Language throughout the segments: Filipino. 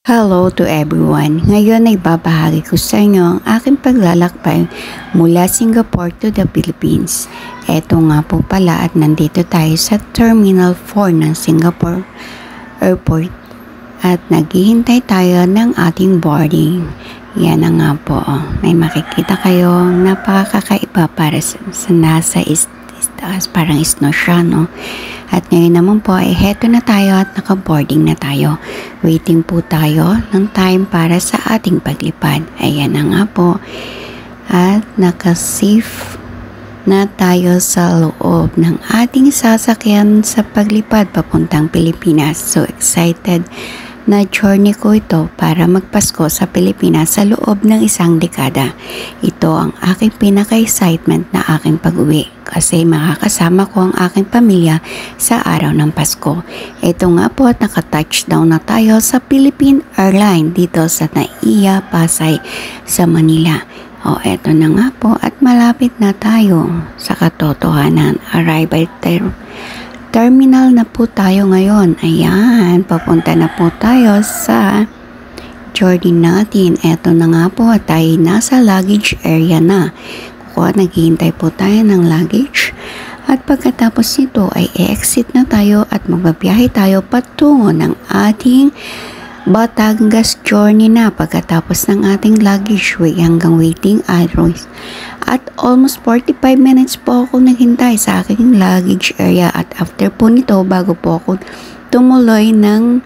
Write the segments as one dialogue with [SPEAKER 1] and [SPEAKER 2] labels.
[SPEAKER 1] Hello to everyone. Ngayon ay babahagi ko sa inyo ang aking paglalakbay mula Singapore to the Philippines. Eto nga po pala at nandito tayo sa Terminal 4 ng Singapore Airport at naghihintay tayo ng ating boarding. Yan na nga po. May makikita kayo napakakaiba para sa nasa taas, parang snow siya, no? At ngayon naman po ay heto na tayo at naka-boarding na tayo. Waiting po tayo ng time para sa ating paglipad. Ayan na nga po. At naka-safe na tayo sa loob ng ating sasakyan sa paglipad papuntang Pilipinas. So excited na journey ko ito para magpasko sa Pilipinas sa loob ng isang dekada. Ito ang aking pinaka-excitement na aking pag-uwi kasi makakasama ko ang aking pamilya sa araw ng Pasko. Ito nga po at naka-touchdown na tayo sa Philippine Airlines dito sa NAIA, Pasay sa Manila. O eto na nga po at malapit na tayo sa katotohanan. Arrival terminal na po tayo ngayon. Ayan, papunta na po tayo sa journey natin. Eto na nga po at tayo nasa luggage area na. Naghihintay po tayo ng luggage at pagkatapos nito ay exit na tayo at magbabiyahe tayo patungo ng ating Batangas journey na pagkatapos ng ating luggage hanggang waiting areas. At almost 45 minutes po ako naghintay sa aking luggage area at after po nito bago po ako tumuloy ng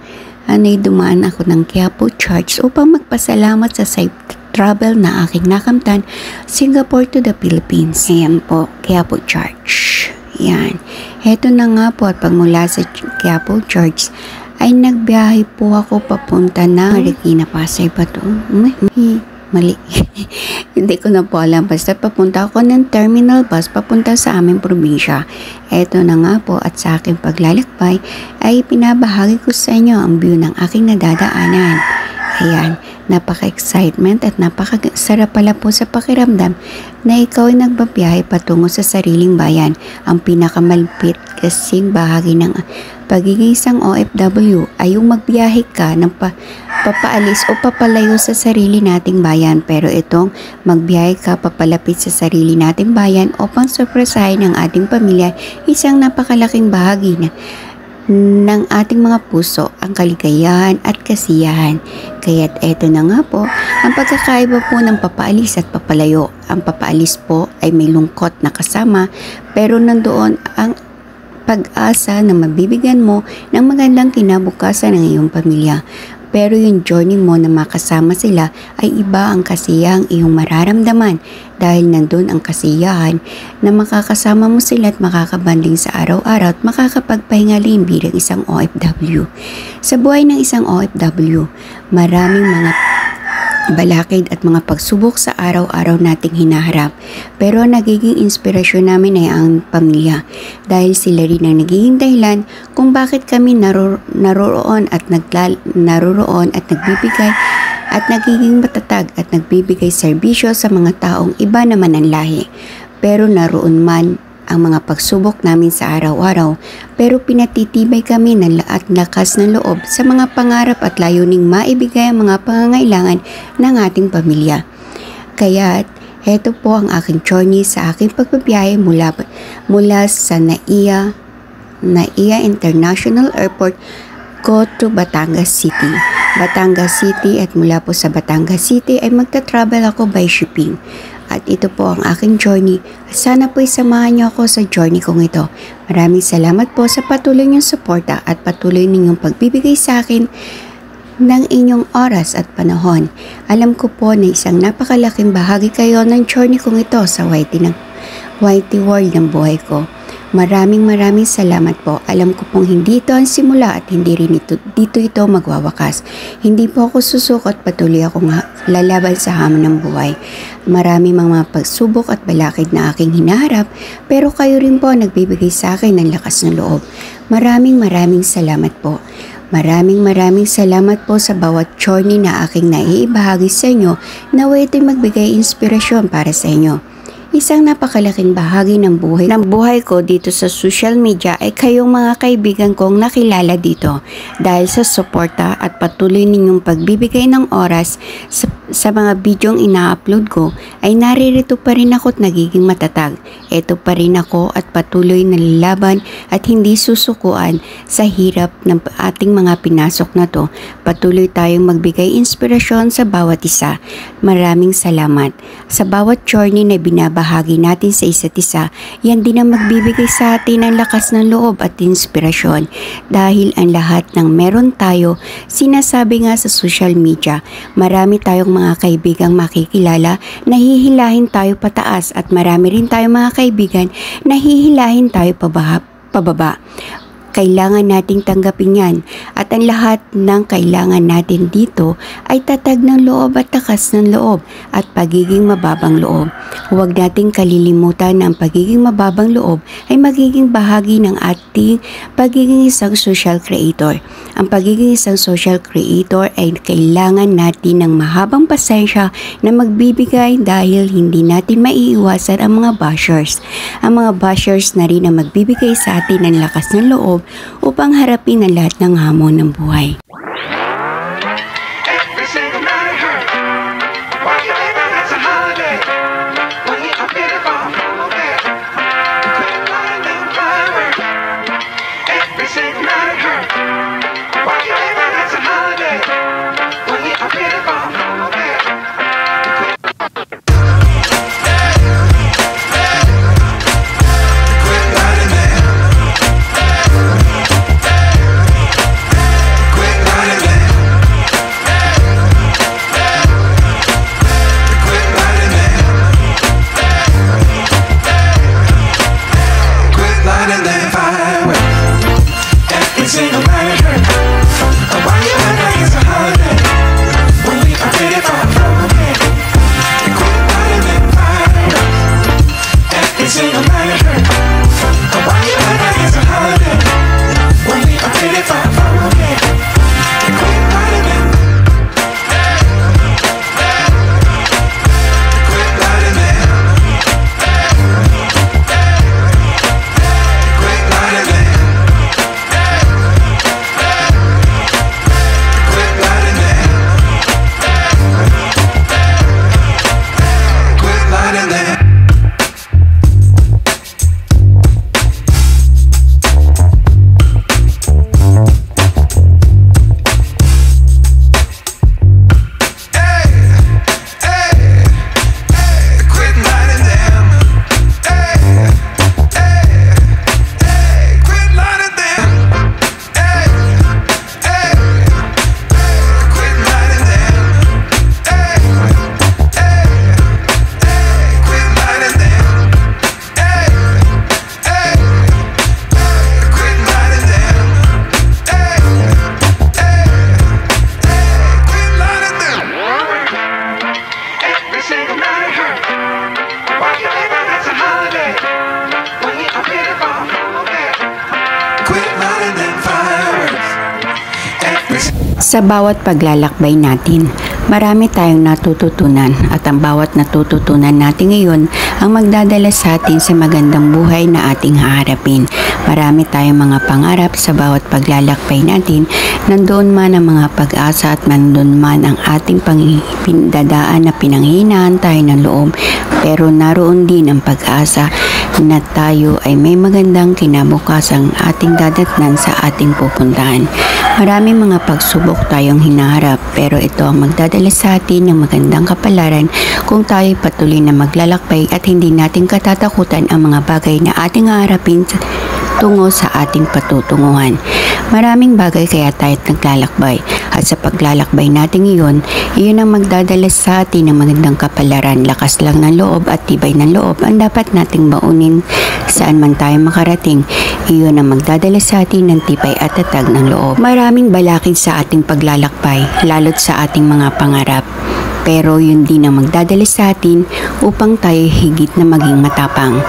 [SPEAKER 1] dumaan ako ng Quiapo Church upang magpasalamat sa safe travel na aking nakamtan Singapore to the Philippines. Ayan po, Quiapo Church. Yan. Heto na nga po at pagmula sa Quiapo Church ay nagbiyahe po ako papunta na Marikina, Pasay pa to. Mali. Hindi ko na po alam. Basta papunta ako ng terminal bus papunta sa aming probinsya. Eto na nga po at sa aking paglalakbay ay pinabahagi ko sa inyo ang view ng aking nadadaanan. Ayan, napaka-excitement at napakasarap pala po sa pakiramdam na ikaw ay nagbabiyahe patungo sa sariling bayan. Ang pinakamalapit kasing bahagi ng pagiging isang OFW ay yung magbiyahe ka ng papaalis o papalayo sa sarili nating bayan. Pero itong magbiyahe ka papalapit sa sarili nating bayan upang surpresahin ng ating pamilya, isang napakalaking bahagi ng ating mga puso, ang kaligayahan at kasiyahan. Kaya't eto na nga po, ang pagkakaiba po ng papaalis at papalayo. Ang papaalis po ay may lungkot na kasama, pero nandoon ang pag-asa na mabibigyan mo ng magandang kinabukasan ng iyong pamilya. Pero yung journey mo na makasama sila ay iba ang kasiyahang iyong mararamdaman dahil nandun ang kasiyahan na makakasama mo sila at makakabanding sa araw-araw at makakapagpahingalin bilang isang OFW. Sa buhay ng isang OFW, maraming mga balakid at mga pagsubok sa araw-araw nating hinaharap. Pero nagiging inspirasyon namin ay ang pamilya dahil sila rin ang nagiging dahilan kung bakit kami naroon at nagbibigay at nagiging matatag at nagbibigay serbisyo sa mga taong iba naman ang lahi. Pero naroon man ang mga pagsubok namin sa araw-araw, pero pinatitibay kami at lakas ng loob sa mga pangarap at layuning maibigay ang mga pangangailangan ng ating pamilya. Kaya heto po ang aking journey sa aking pagbabiyahe mula sa NAIA International Airport go to Batangas City. Batangas City at mula po sa Batangas City ay magta-travel ako by shipping. At ito po ang aking journey. Sana po isamahan niyo ako sa journey kong ito. Maraming salamat po sa patuloy niyong suporta at patuloy ninyong pagbibigay sa akin ng inyong oras at panahon. Alam ko po na isang napakalaking bahagi kayo ng journey kong ito sa YT World ng buhay ko. Maraming salamat po. Alam ko pong hindi ito ang simula at hindi rin dito ito magwawakas. Hindi po ako susuko at patuloy akong lalaban sa hamon ng buhay. Maraming mga pagsubok at balakid na aking hinaharap, pero kayo rin po nagbibigay sa akin ng lakas ng loob. Maraming salamat po. Maraming salamat po sa bawat journey na aking naiibahagi sa inyo na ito'y magbigay inspirasyon para sa inyo. Isang napakalaking bahagi ng buhay ko dito sa social media ay kayong mga kaibigan kong nakilala dito. Dahil sa suporta at patuloy ninyong pagbibigay ng oras sa mga bidyong ina-upload ko, ay naririto pa rin ako at nagiging matatag. Ito pa rin ako at patuloy na lalaban at hindi susukuan sa hirap ng ating mga pinasok na to. Patuloy tayong magbigay inspirasyon sa bawat isa. Maraming salamat. Sa bawat journey na binabahagi natin sa isa't isa, yan din ang magbibigay sa atin ng lakas ng loob at inspirasyon. Dahil ang lahat ng meron tayo, sinasabi nga sa social media, marami tayong mga kaibigang makikilala, nahihilahin tayo pataas at marami rin tayong mga kaibigan, nahihilahin tayo pababa. Kailangan nating tanggapin yan at ang lahat ng kailangan natin dito ay tatag ng loob at takas ng loob at pagiging mababang loob. Huwag nating kalilimutan na ang pagiging mababang loob ay magiging bahagi ng ating pagiging isang social creator. Ang pagiging isang social creator ay kailangan natin ng mahabang pasensya na magbibigay dahil hindi natin maiiwasan ang mga bashers. Ang mga bashers na rin ang magbibigay sa atin ng lakas ng loob upang harapin ang lahat ng hamon ng buhay. Sa bawat paglalakbay natin, marami tayong natututunan at ang bawat natututunan natin ngayon ang magdadala sa atin sa magandang buhay na ating haharapin. Marami tayong mga pangarap sa bawat paglalakbay natin, nandoon man ang mga pag-asa at nandoon man ang ating pindadaan na pinanghihinaan tayo ng loob, pero naroon din ang pag-asa na tayo ay may magandang kinabukasang ating dadatnan sa ating pupuntahan. Maraming mga pagsubok tayong hinaharap, pero ito ang magdadala sa atin ng magandang kapalaran kung tayo patuloy na maglalakbay at hindi natin katatakutan ang mga bagay na ating haharapin tungo sa ating patutunguhan. Maraming bagay kaya tayo naglalakbay at sa paglalakbay natin iyon ang magdadala sa atin ng magandang kapalaran, lakas lang ng loob at tibay ng loob ang dapat nating baunin saan man tayo makarating. Iyon ang magdadala sa atin ng tibay at tatag ng loob. Maraming balakid sa ating paglalakbay, lalo't sa ating mga pangarap. Pero yun din ang magdadala sa atin upang tayo higit na maging matapang.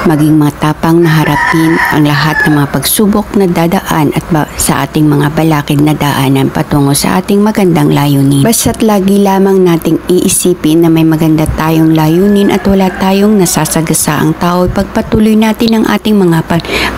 [SPEAKER 1] maging matapang na harapin ang lahat ng mga pagsubok na dadaan at sa ating mga balakid na daanan patungo sa ating magandang layunin. Basta't lagi lamang nating iisipin na may maganda tayong layunin at wala tayong nasasagasaang tao, pagpatuloy natin ang ating mga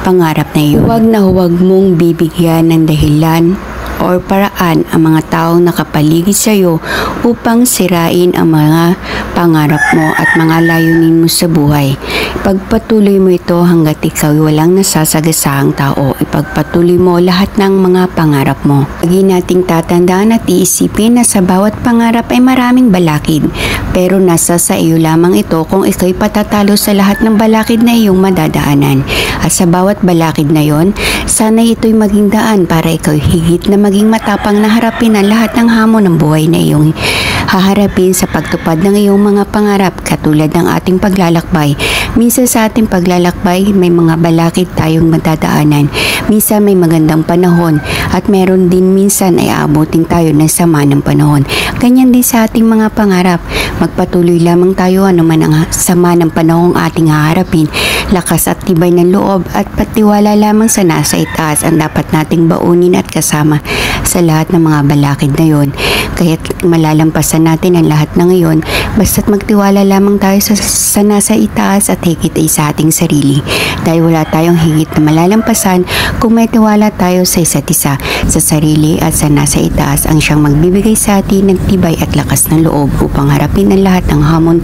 [SPEAKER 1] pangarap na iyon. Huwag mong bibigyan ng dahilan or paraan ang mga taong nakapaligid sa iyo upang sirain ang mga pangarap mo at mga layunin mo sa buhay. Ipagpatuloy mo ito hanggat ikaw walang nasasagasaang tao. Ipagpatuloy mo lahat ng mga pangarap mo. Lagi nating tatandaan at iisipin na sa bawat pangarap ay maraming balakid, pero nasa sa iyo lamang ito kung ikaw'y patatalo sa lahat ng balakid na iyong madadaanan. At sa bawat balakid na yon, sana ito'y maging daan para ikaw higit na maging matapang na harapin ang lahat ng hamon ng buhay na iyong haharapin sa pagtupad ng iyong mga pangarap. Katulad ng ating paglalakbay, minsan sa ating paglalakbay may mga balakid tayong madadaanan, minsan may magandang panahon at meron din minsan ay aabutin tayo ng sama ng panahon. Ganyan din sa ating mga pangarap, magpatuloy lamang tayo anuman ang sama ng panahong ating haharapin. Lakas at tibay ng loob at patiwala lamang sa nasa itaas ang dapat nating baunin at kasama sa lahat ng mga balakid na yon. Kaya't malalampasan natin ang lahat ng iyon, basta't magtiwala lamang tayo sa nasa itaas at higit ay sa ating sarili. Dahil wala tayong higit na malalampasan kung may tiwala tayo sa isa't isa, sa sarili at sa nasa itaas ang siyang magbibigay sa atin ng tibay at lakas ng loob upang harapin ang lahat ng hamon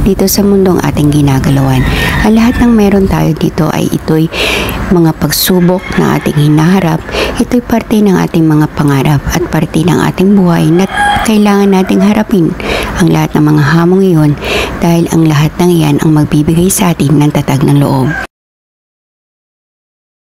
[SPEAKER 1] dito sa mundong ating ginagalawan. Ang lahat ng meron tayo dito ay ito'y mga pagsubok na ating hinaharap. Ito'y parte ng ating mga pangarap at parte ng ating buhay na kailangan nating harapin ang lahat ng mga hamong iyon dahil ang lahat ng iyan ang magbibigay sa atin ng tatag ng loob.